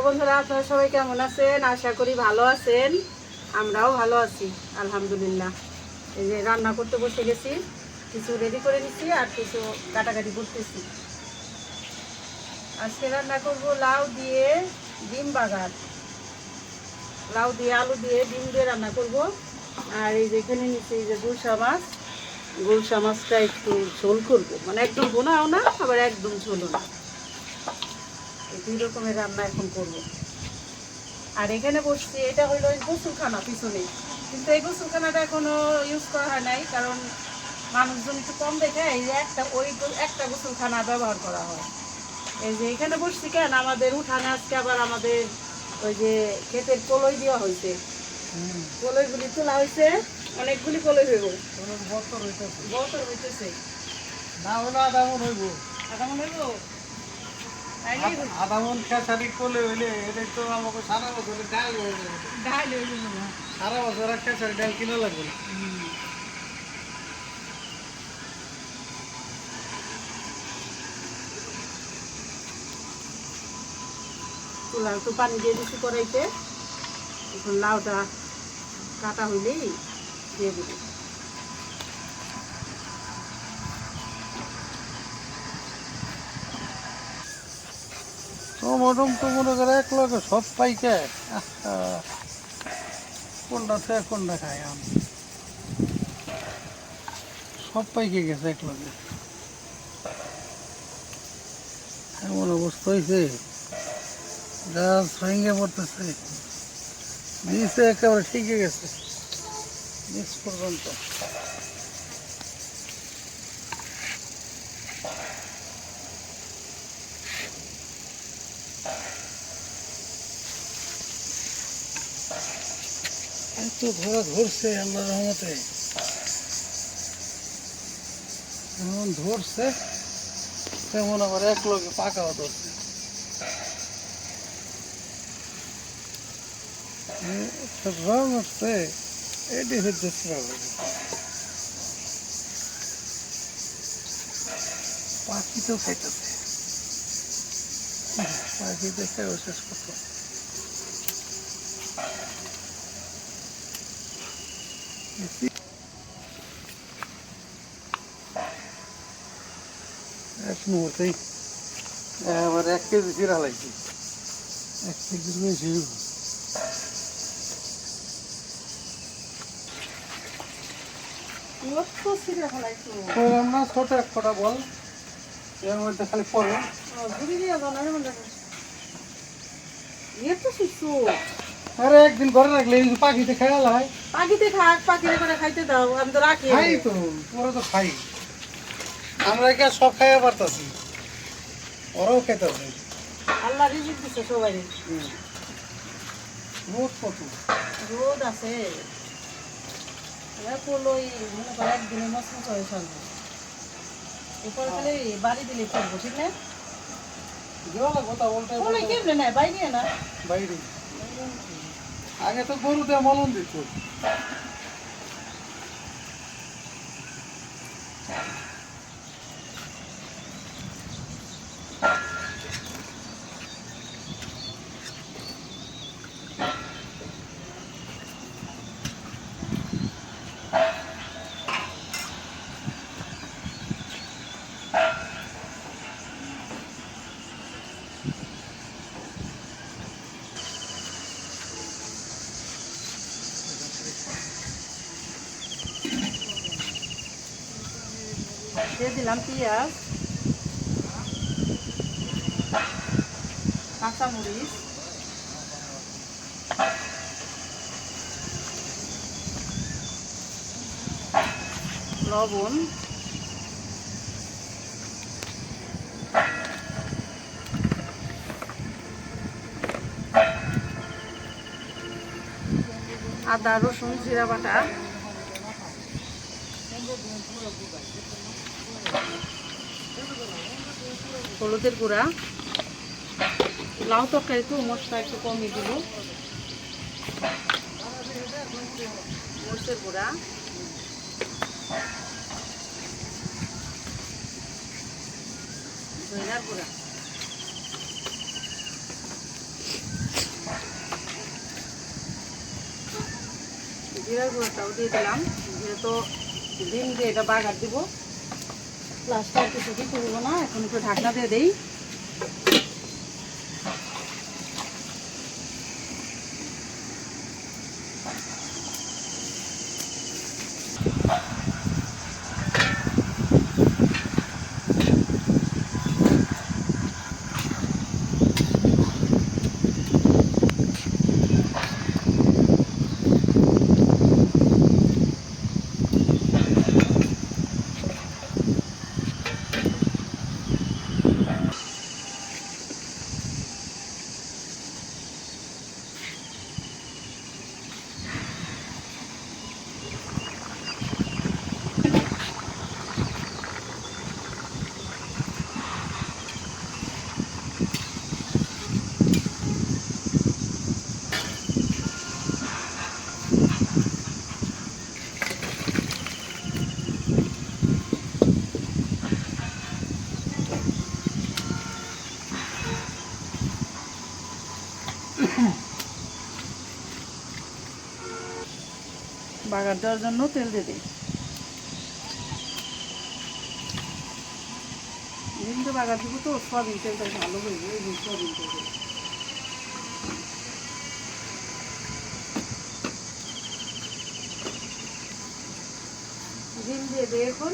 বন্ধুরা, আপনারা সবাই কেমন আছেন? আশা করি ভালো আছেন। আমরাও ভালো আছি আলহামদুলিল্লাহ। এই যে রান্না করতে বসে গেছি, কিছু রেডি করে নিচ্ছি আর কিছু কাটাকাটি করতেছি। আজকে রান্না করব লাউ দিয়ে ডিম বাগার, লাউ দিয়ে আলু দিয়ে ডিম দিয়ে রান্না করব। আর এই যে এখানে নিচ্ছি এই যে গুলশা মাছটা একটু ঝোল করবো, মানে একদম বোনাও না আবার একদম ঝোলও না, এই দুই রকমের রান্না এখন করব। আর এখানে বসছি, এটা হইলো গোসলখানা পিছনে, কিন্তু এই গোসলখানাটা এখনো ইউজ করা হয় নাই, কারণ মানুষজন একটু কম দেখে এই যে একটা গোসলখানা ব্যবহার করা হয়। এই যে এখানে বসছি কেন, আমাদের উঠানে আজকে আবার আমাদের ওই যে ক্ষেতের কলই দেওয়া হয়েছে, কলইগুলি তোলা হয়েছে, অনেকগুলি কলই হইব, বছর হইতেছে না হলে আধা মন হইব, আধা মন খেসারি করলে হইলে এটা তো আমাকে সারা বছরের ডাল হয়ে যাবে। ডাল হয়ে যাবে না, সারা বছর আর খেসারি ডাল কিনা লাগবে না। তোলা একটু পানি দিয়ে দিচ্ছি কড়াইতে। এখন লাউটা কাটা হইলেই দিয়ে দেবো। টমেটো তো মনে করে এক লগে সব পাইকে কোনটা থেকে কোনটা খাই আমি, সব পাইকে গেছে এক লগে, এমন অবস্থা হয়েছে, গাছ ভেঙে পড়তেছে, নিচে একেবারে ঠিকই গেছে নিচ পর্যন্ত। এত ধরছে আল্লাহর রহমতে, যেমন ধরছে তেমন আবার এক লগে পাকাও ধরছে। রং উঠছে, এটি হচ্ছে পাখি তো খাইতেছে, পাখি দেখে শেষ করতো। এক মুহূর্তেই আবার 1 কেজি জিরা লাগছে, 1 কেজির বেশি। করলাম না, ছোট এক ফোঁটা বল, এর মধ্যে খালি পড়ে। আরে একদিন ঘরে রাখলে পাখিতে খেয়াল হয়, পাখিতে খাক, পাখিতে করে খাইতে দাও, আমি তো রাখি। খাই তো, ওরা তো খাই, আমরা কি আর সব খাইয়া পারতাছি, ওরাও খেতেছে। আল্লাহ রিজিক দিচ্ছে সবাই। রোদ কত, রোদ আছে, কলই মনে করে একদিনে মসমস হয়ে ফেলবো, এরপরে খালি বাড়ি দিলে ফেলবো, ঠিক না? কথা বলতে কলই কেমনে নেয়, বাইরে না বাইরে, আগে তো গরু দিয়ে মলন দিত। দিয়ে দিলাম পেঁয়াজ, কাঁচামরিচ, লবণ, আদা রসুন জিরা বাটা, হলুদের গুঁড়া, লাউ তরকারি তো মশলা একটু কমই দিব, মরিচের গুঁড়া, ধনিয়ার গুঁড়া, জিরা গুঁড়োটাও দিয়ে দিলাম, যেহেতু ডিম দিয়ে এটা বাগার দিব। লাস্টে আর কিছু দিতে দেবো না, এখন একটু ঢাকনা দিয়ে দিই। বাগার দেওয়ার জন্য তেল দিয়ে দিই। কিন্তু বাগার দিব তো সয়াবিন তেলটা ভালো হইবে, এই যে সয়াবিন তেল দেব। ডিম দিয়ে দিই এখন।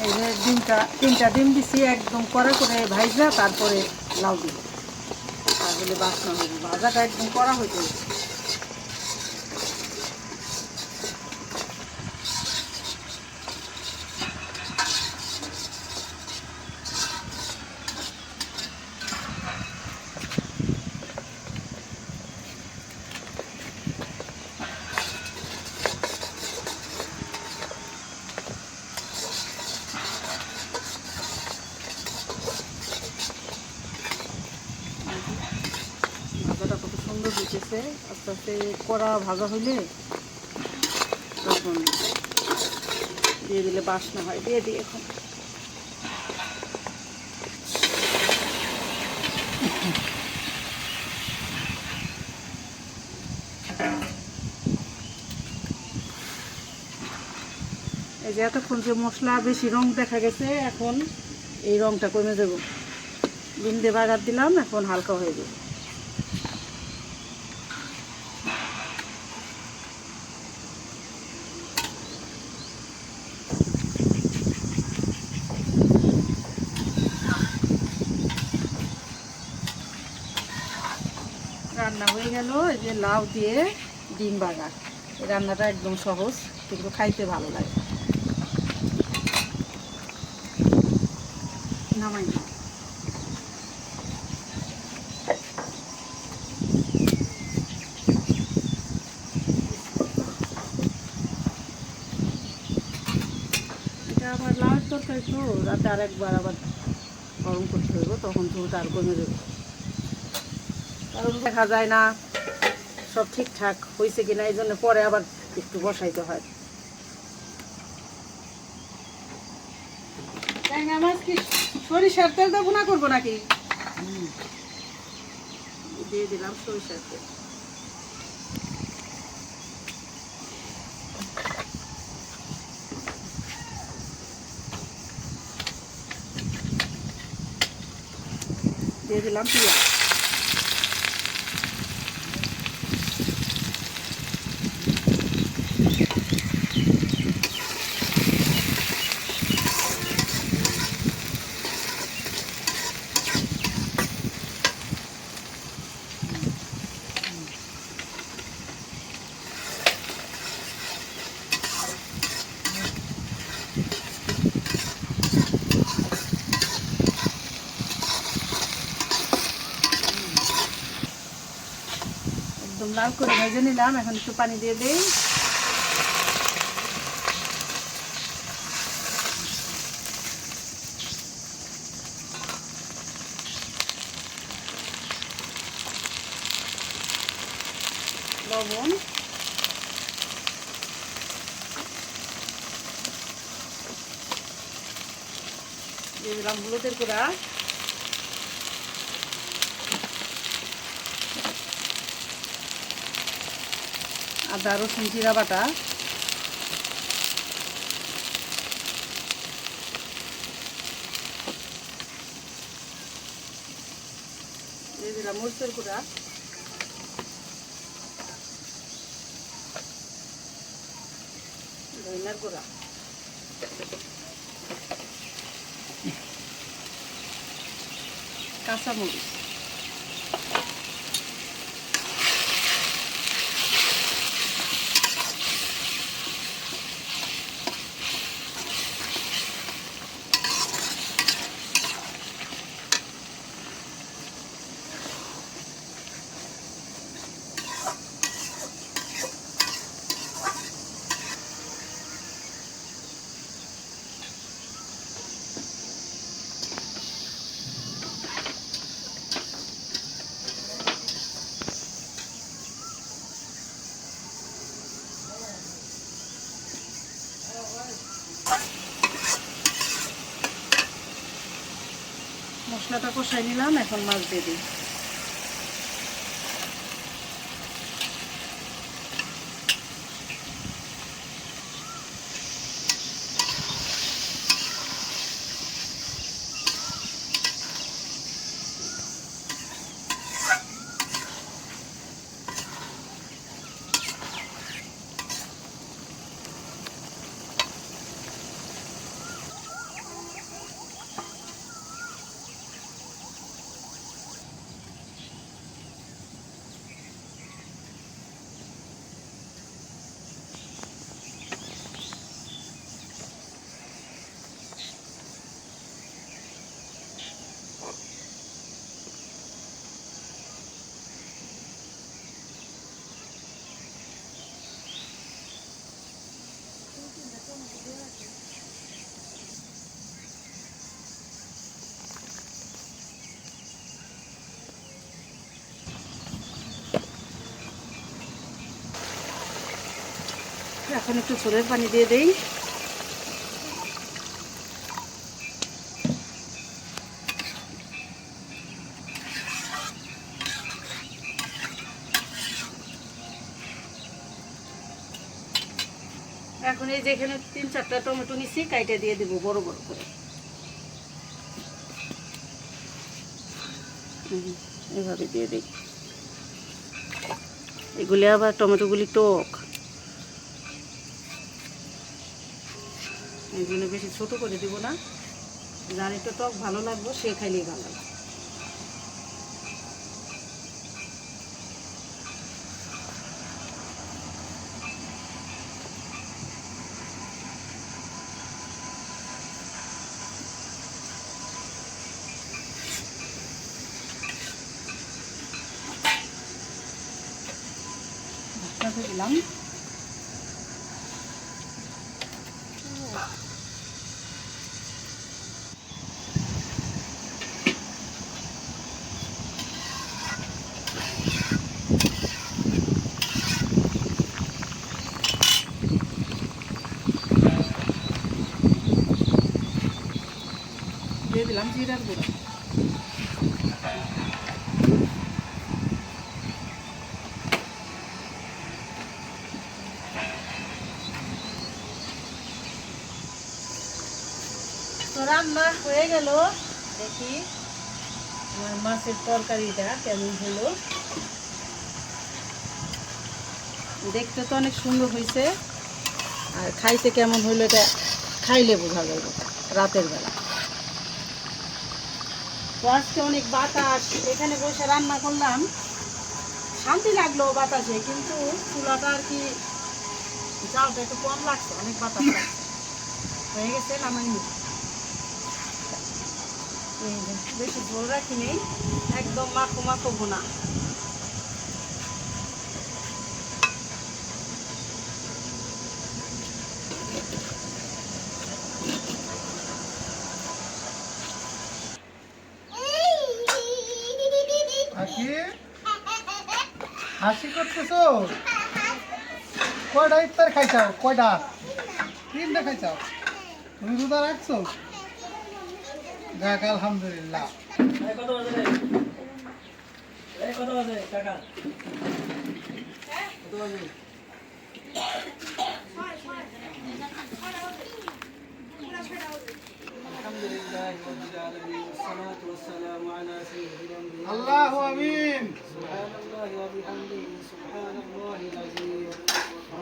এই যে তিনটা ডিম দিছি, একদম কড়া করে ভাজা, তারপরে লাউ দিব, তাহলে বাসনা হবে। ভাজাটা একদম কড়া হইতে হবে। ভাজাটা কত সুন্দর হইতেছে। আস্তে আস্তে কড়া ভাজা হইলে তখন দিয়ে দিলে বাসনা হয়। দিয়ে দিই এখন। এই যে এতক্ষণ যে মশলা বেশি রং দেখা গেছে, এখন এই রংটা কমে যাব। ডিম দিয়ে বাগার দিলাম, এখন হালকা হয়ে যাবে। রান্না হয়ে গেল। এই যে লাউ দিয়ে ডিম বাগার। এই রান্নাটা একদম সহজ, কিন্তু খাইতে ভালো লাগে। নামাই না। এটা আবার লাউয়ের তরকারি তো, রাতে আরেকবার আবার গরম করতে হইব, তখন ঝোলটা আর কমে যাবে। কারণ দেখা যায় না সব ঠিকঠাক হয়েছে কিনা, এই জন্য পরে আবার একটু বসাইতে হয়। কি সরিষার তেল দিয়ে ভুনা করবো নাকি? দিয়ে দিলাম সরিষার তেল। দিয়ে দিলাম পেঁয়াজ। একদম লাল করে ভেজে নিলাম। এখন একটু পানি দিয়ে দেই। লবণ, দিয়ে দিলাম হলুদের গুঁড়া, আদা রসুন জিরা বাটা, দিয়ে দিলাম মরিচের গুঁড়া, ধনিয়ার গুঁড়া, কাঁচামরিচ, মশলাটা কষাই নিলাম। এখন মাছ দিয়ে দিই। এখন একটু ঝোলের পানি দিয়ে দেই। এখন এই যে এখানে 3-4টা টমেটো নিচ্ছি, কাইটে দিয়ে দেবো বড় বড় করে। এভাবে দিয়ে দিই। এগুলি আবার টমেটোগুলি টক, এই জন্য বেশি ছোট করে দিব না। যার একটু টক ভালো লাগবে সে খাইলেই ভালো লাগবে। ঢাকনা দিলাম। দিলাম জিরার গুঁড়া। তো রান্না হয়ে গেল, দেখি আমার মাছের তরকারিটা কেমন হলো। দেখতে তো অনেক সুন্দর হয়েছে, আর খাইতে কেমন হইলো এটা খাইলে বোঝা যাবে রাতের বেলা। তো আজকে অনেক বাতাস, এখানে বসে রান্না করলাম, শান্তি লাগলো বাতাসে, কিন্তু চুলাটা আর কি জালটা একটু কম লাগছে, অনেক বাতাস লাগছে। হয়ে গেছে নামাই নি, বেশি ঝোল রাখি নেই, একদম মাখো মাখো বোনা। আকি হাসি করতেছো? কয়টা ইফতার খাইছাও? কয়টা? 3টা খাইছাও? তুমি রোজা রাখছো? যাক আলহামদুলিল্লাহ। আল্লাহু আমিন।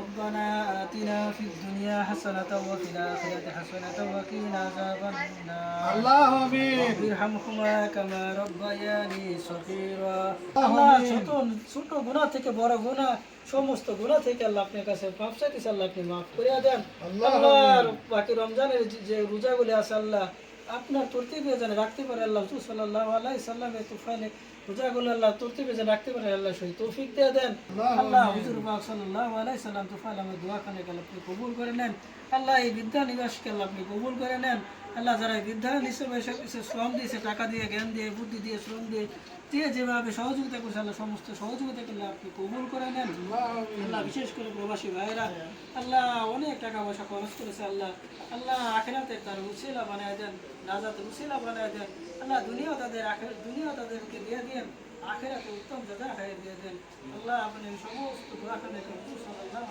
ربنا آتنا في الدنيا حسنة وفي الآخرة حسنة وقنا عذاب النار আল্লাহু আমিন। رب ارحمهما كما ربياني صغيرا আল্লাহু আল্লাহ আমিন। ছোট গুনাহ থেকে বড় গুনাহ সমস্ত গুনাহ থেকে আল্লাহ আপনার কাছে মাফ চাইতেছি, আল্লাহ আপনি মাফ করে দেন। আল্লাহু আল্লাহ আমিন। বাকি রমজানের যে রোজাগুলি আছে আল্লাহ আপনার তরতিবে যেন রাখতে পারে, আল্লাহ হুজুর সাল্লাল্লাহু আলাইহি সাল্লামের তুফাইলে রোজাগুলো আল্লাহ তরতিবে যেন রাখতে পারে, আল্লাহ সেই তৌফিক দিয়ে দেন। আল্লাহ হুজুর পাক সাল্লাল্লাহু আলাইহি সাল্লাম তুফাইল আমার দোয়া খানে গেল আপনি কবুল করে নেন। আল্লাহ এই বিদ্যা নিবাসকে আল্লাহ আপনি কবুল করে নেন। আল্লাহ যারা এই বিদ্যা হিসেবে শ্রম দিয়েছে, টাকা দিয়ে, জ্ঞান দিয়ে, বুদ্ধি দিয়ে, শ্রম দিয়ে যেভাবে সহযোগিতা করছে আল্লাহ সমস্ত সহযোগিতা করলে আপনি কবুল করে নেন। আল্লাহ বিশেষ করে প্রবাসী ভাইয়েরা আল্লাহ অনেক টাকা পয়সা খরচ করেছে, আল্লাহ আল্লাহ আখিরাতে তার উসিলা বানায় দেন, নাজাতের উসিলা বানায় দেন। আল্লাহ দুনিয়া তাদেরকে দিয়ে দেন, আখিরাতে উত্তম জাযা খাইয়ে দিয়ে দেন। আল্লাহ আপনি সমস্ত দোয়া খানে হুজুর সাল্লাল্লাহু